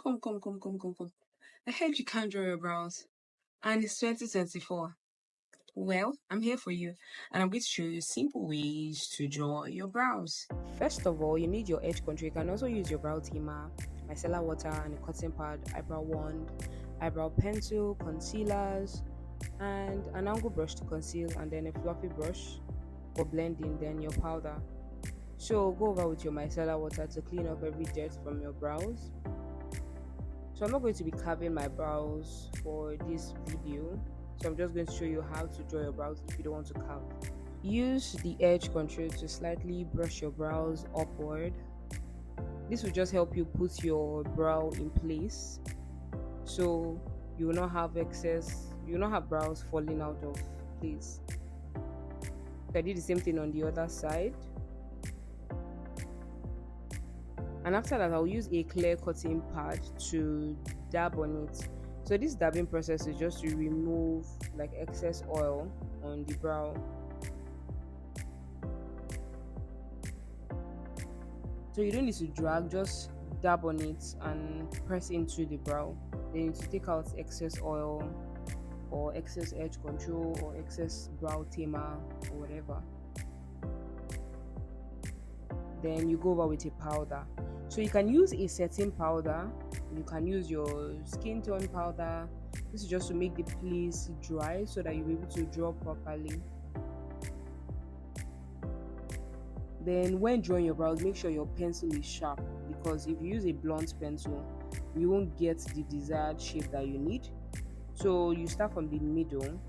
Come. I heard you can't draw your brows. And it's 2024. Well, I'm here for you, and I'm going to show you simple ways to draw your brows. First of all, you need your edge contour. You can also use your brow tamer, micellar water, and a cotton pad, eyebrow wand, eyebrow pencil, concealers, and an angle brush to conceal, and then a fluffy brush for blending, then your powder. So go over with your micellar water to clean up every dirt from your brows. So I'm not going to be carving my brows for this video, so I'm just going to show you how to draw your brows if you don't want to carve. Use the edge contour to slightly brush your brows upward. This will just help you put your brow in place, so you will not have brows falling out of place. So I did the same thing on the other side. And after that, I'll use a clear cotton pad to dab on it. So this dabbing process is just to remove like excess oil on the brow. So you don't need to drag, just dab on it and press into the brow. Then you need to take out excess oil or excess edge control or excess brow tamer or whatever. Then you go over with a powder. So you can use a setting powder, you can use your skin tone powder. This is just to make the place dry so that you'll be able to draw properly. Then when drawing your brows, make sure your pencil is sharp, because if you use a blunt pencil, you won't get the desired shape that you need. So you start from the middle,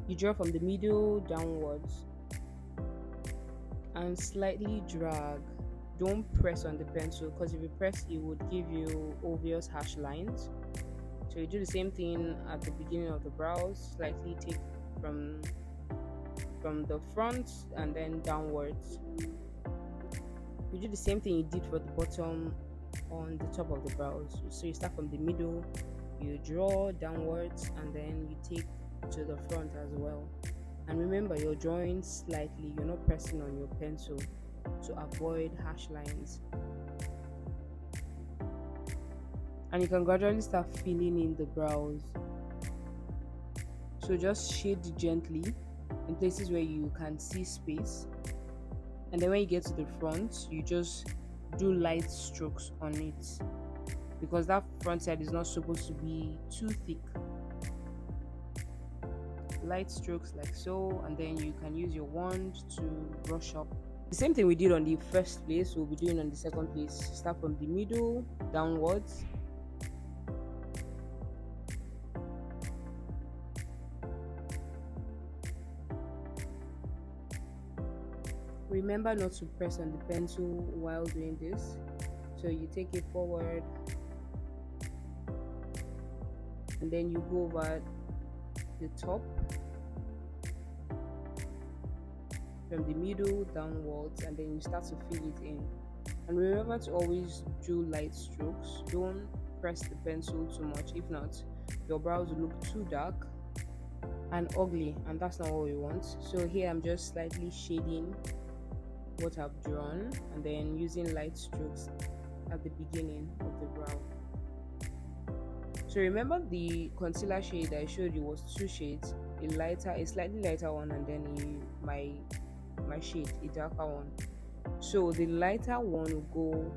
you draw from the middle downwards and slightly drag. Don't press on the pencil, because if you press, it would give you obvious harsh lines. So you do the same thing at the beginning of the brows, slightly take from the front and then downwards. You do the same thing you did for the bottom on the top of the brows. So you start from the middle, you draw downwards, and then you take to the front as well. And remember, you're drawing slightly, you're not pressing on your pencil to avoid harsh lines. And you can gradually start filling in the brows. So just shade gently in places where you can see space, and then when you get to the front, you just do light strokes on it, because that front side is not supposed to be too thick. Light strokes like so, and then you can use your wand to brush up. The same thing we did on the first place, we'll be doing on the second place. Start from the middle downwards. Remember not to press on the pencil while doing this. So you take it forward, and then you go over the top from the middle downwards, and then you start to fill it in. And remember to always do light strokes. Don't press the pencil too much, if not your brows will look too dark and ugly, and that's not what we want. So here I'm just slightly shading what I've drawn, and then using light strokes at the beginning of the brow. So remember, the concealer shade I showed you was two shades, a slightly lighter one, and then my shade, a darker one. So the lighter one will go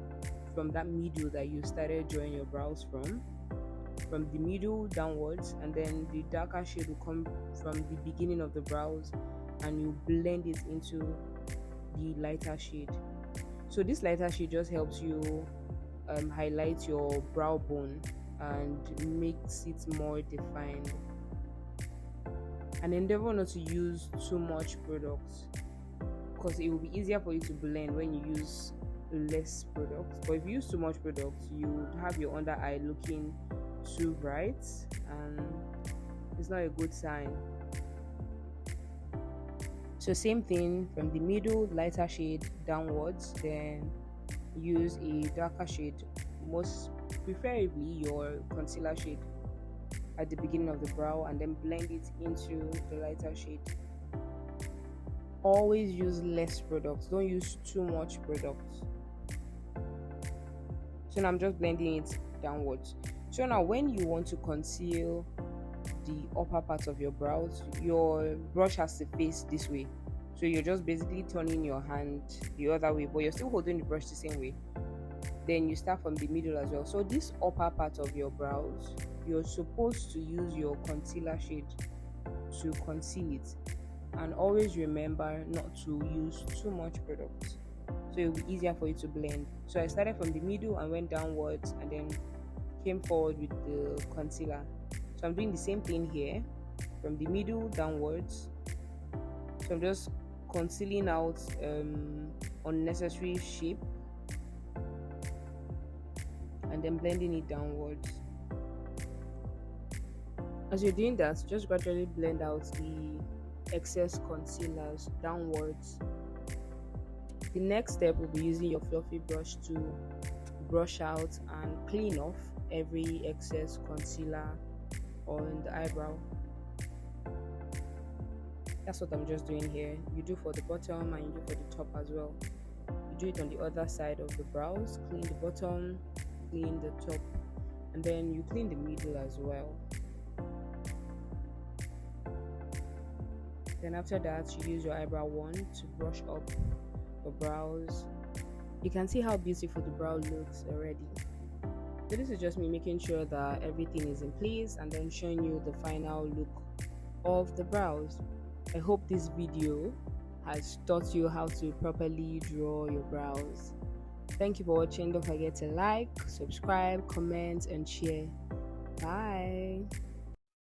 from that middle that you started drawing your brows from the middle downwards, and then the darker shade will come from the beginning of the brows, and you blend it into the lighter shade. So this lighter shade just helps you highlight your brow bone and makes it more defined. And endeavor not to use too much products, because it will be easier for you to blend when you use less products. But if you use too much products, you would have your under eye looking too bright, and it's not a good sign. So same thing from the middle, lighter shade downwards, then use a darker shade, most preferably your concealer shade, at the beginning of the brow, and then blend it into the lighter shade. Always use less products, don't use too much products. So now I'm just blending it downwards. So now when you want to conceal the upper part of your brows, your brush has to face this way. So you're just basically turning your hand the other way, but you're still holding the brush the same way. Then you start from the middle as well. So this upper part of your brows, you're supposed to use your concealer shade to conceal it. And always remember not to use too much product, so it'll be easier for you to blend. So I started from the middle and went downwards and then came forward with the concealer. So I'm doing the same thing here, from the middle downwards. So I'm just concealing out unnecessary shape and then blending it downwards. As you're doing that, just gradually blend out the excess concealers downwards. The next step will be using your fluffy brush to brush out and clean off every excess concealer on the eyebrow. That's what I'm just doing here. You do for the bottom and you do for the top as well. You do it on the other side of the brows, clean the bottom, clean the top, and then you clean the middle as well. Then after that, you use your eyebrow wand to brush up your brows. You can see how beautiful the brow looks already. So this is just me making sure that everything is in place and then showing you the final look of the brows. I hope this video has taught you how to properly draw your brows. Thank you for watching. Don't forget to like, subscribe, comment, and share. Bye.